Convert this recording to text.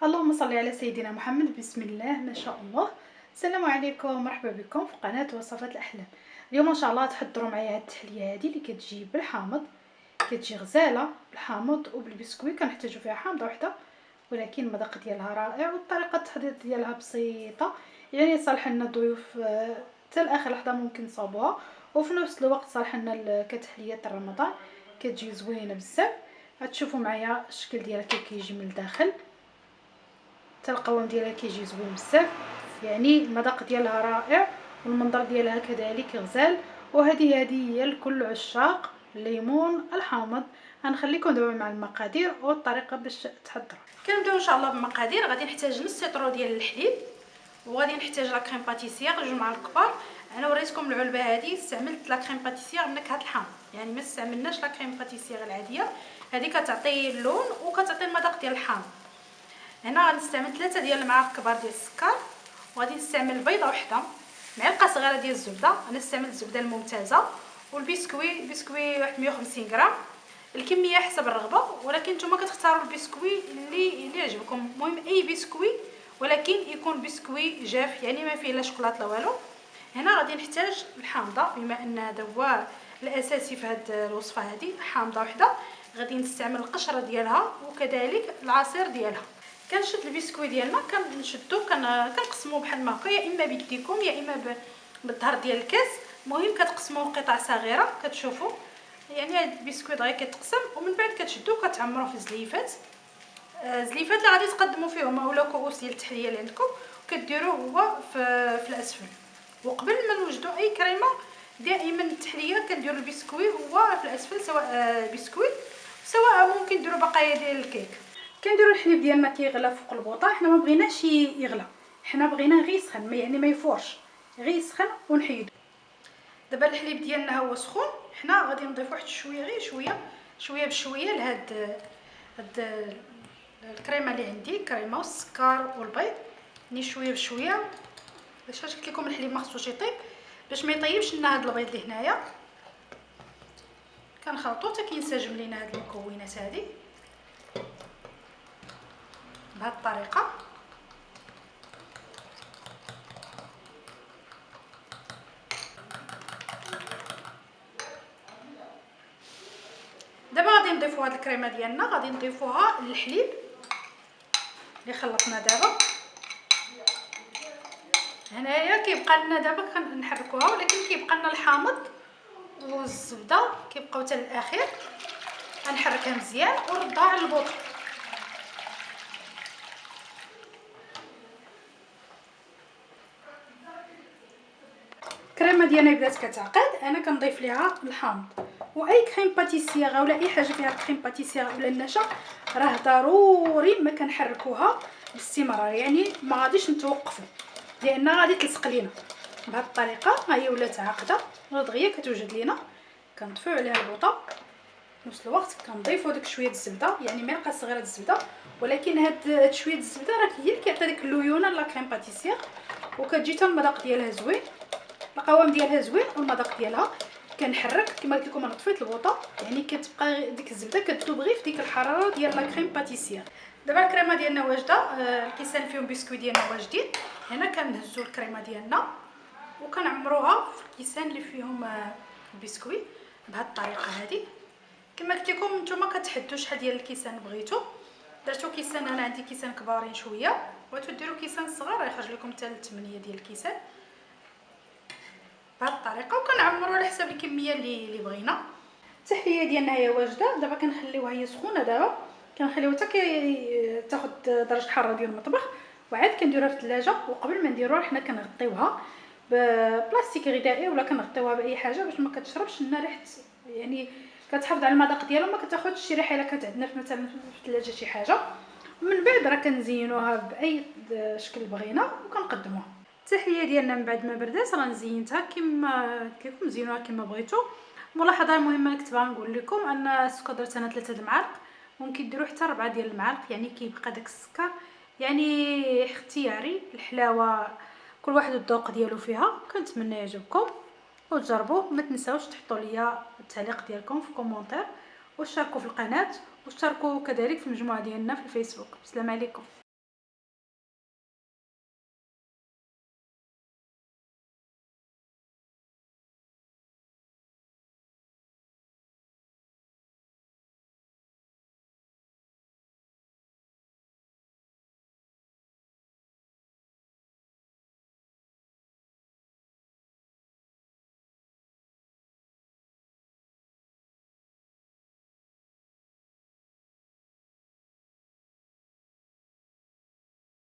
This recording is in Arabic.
اللهم صل على سيدنا محمد. بسم الله ما شاء الله. السلام عليكم، مرحبا بكم في قناه وصفات الاحلام. اليوم ان شاء الله تحضروا معايا هاد التحليه هذه اللي كتجي بالحامض، كتجي غزاله بالحامض وبالبسكوي. كنحتاجوا فيها حامضه وحده ولكن المذاق ديالها رائع وطريقه التحضير ديالها بسيطه، يعني صالح لنا الضيوف حتى لاخر لحظه ممكن نصاوبوها، وفي نفس الوقت صالح لنا كتحليه رمضان كتجي زوينه بزاف. غتشوفوا معايا الشكل ديالها كيف كيجي من الداخل، حتى القوام ديالها كيجي زوين بزاف، يعني المذاق ديالها رائع والمنظر ديالها كذلك غزال. وهذه هديه لكل عشاق الليمون الحامض. غنخليكم دابا مع المقادير والطريقه باش تحضروا. كنبداو ان شاء الله بالمقادير. غادي نحتاج نص لتر ديال الحليب، وغادي نحتاج لا كريم باتيسير 2 معالق كبار. انا وريتكم العلبه هذه استعملت لا كريم باتيسير من نكهه الحامض، يعني ما استعملناش لا كريم باتيسير العاديه، هذه كتعطي اللون وكتعطي المذاق ديال الحامض. هنا غنستعمل 3 ديال المعالق كبار ديال السكر، وغادي نستعمل بيضه وحده، معلقه صغيره ديال الزبده، انا استعملت الزبده الممتازه، والبسكوي واحد 150 غرام. الكميه حسب الرغبه، ولكن نتوما كتختاروا البسكوي اللي يعجبكم. المهم اي بسكوي، ولكن يكون بسكوي جاف، يعني ما فيه لا شوكولاط لا والو. هنا غادي نحتاج الحامضه، بما ان هذا هو الاساسي في هذه الوصفه هذه. حامضه وحده، غادي نستعمل القشره ديالها وكذلك العصير ديالها. كنشد البسكوي ديالنا، كنشدو كنقسموه بحال ما هكا، يا اما بيديكم يا اما بالظهر ديال الكاس. المهم كتقسموه قطع صغيره كتشوفوا، يعني هاد البسكوي دغيا كيتقسم، ومن بعد كتشدوه كتعمروه في زليفات. زليفات اللي غادي تقدموا فيهم اولا كؤوس ديال التحليه اللي عندكم، كديروه هو في الاسفل. وقبل ما نوجدوا اي كريمه، دائما التحليه كنديروا البسكوي هو في الاسفل، سواء بسكوي سواء ممكن ديروا بقايا ديال الكيك. كنديروا الحليب ديالنا كيغلى فوق البوطه، حنا ما بغيناش يغلى، حنا بغيناه غير يسخن، يعني ما يفورش، غير يسخن ونحيدو. دابا الحليب ديالنا ها هو سخون، حنا غادي نضيفوا واحد شويه، غير شويه بشويه لهاد الكريمه اللي عندي، الكريمه والسكر والبيض، ني شويه بشويه باش قلت لكم الحليب ما خصوش يطيب، باش ما يطيبش لنا هاد البيض اللي هنايا. كنخلطو حتى كينسجم لينا هاد المكونات هذه بهذه الطريقه. دابا غادي نضيفوا هاد الكريمه ديالنا، غادي نضيفوها للحليب اللي خلطنا دابا. هنايا كيبقى لنا دابا كنحركوها، ولكن كيبقى لنا الحامض والزبده كيبقاو حتى الاخير. غنحركها مزيان ونردها على البوطه. الكريمه ديالنا بدات كتعقد، انا كنضيف ليها الحامض. واي كريم باتيسير ولا اي حاجه فيها كريم باتيسير ولا النشا راه ضروري ما كنحركوها باستمرار، يعني ما غاديش نتوقفوا لان غادي تلصق لينا. بهذه الطريقه ها هي ولات عاقده دغيا كتوجد لينا. كنطفيو عليها البوطه، في نفس الوقت كنضيفوا داك شويه الزبده، يعني معلقه صغيره الزبده، ولكن هاد شويه الزبده راه هي اللي كيعطي ديك الليونه لا كريم باتيسير، وكتجي حتى المذاق ديالها زوين، القوام ديالها زوين والمذاق ديالها. كنحرك كما قلت لكم، انا طفيت البوطه، يعني كتبقى ديك الزبده كتذوب غير في ديك الحراره ديال لا كريم باتيسير. دابا الكريمه ديالنا واجده، الكيسان فيهم بسكوي ديالنا واجدين. هنا كنهزوا الكريمه ديالنا وكنعمروها في الكيسان اللي فيهم البسكوي بهذه الطريقه هذه. كما قلت لكم نتوما كتحدوا شحال ديال الكيسان بغيتو. درتو كيسان، انا عندي كيسان كبارين شويه، بغيتو ديروا كيسان صغار يخرج لكم حتى 8 ديال الكيسان بهذه الطريقه، وكنعمروا على حسب الكميه اللي بغينا. التحليه ديالنا هي واجده، دابا كنخليوها هي سخونه، دابا كنخليوها حتى تاخذ درجه الحراره ديال المطبخ، وعاد كنديروها في الثلاجه. وقبل ما نديروها حنا كنغطيوها ببلاستيك غذائي ولا كنغطيوها باي حاجه باش ما كتشربش لنا ريحه، يعني كتحافظ على المذاق ديالها، ما كتاخذش شي ريحه الا كانت عندنا مثلا في الثلاجه شي حاجه. من بعد راه كنزينوها باي شكل بغينا وكنقدموها. التحليه ديالنا من بعد ما بردات راه زينتها كما كيفكم، زينوها كما بغيتو. ملاحظه مهمه نكتبها نقول لكم ان السكر درت انا 3 المعالق، ممكن ديروا حتى 4 ديال المعالق، يعني كيبقى داك السكر يعني اختياري. الحلاوه كل واحد الذوق ديالو فيها. كنتمنى يعجبكم وتجربوه. ما تنساوش تحطوا ليا التعليق ديالكم في كومونتير، واشتركوا في القناه، واشتركوا كذلك في المجموعه ديالنا في الفيسبوك. السلام عليكم.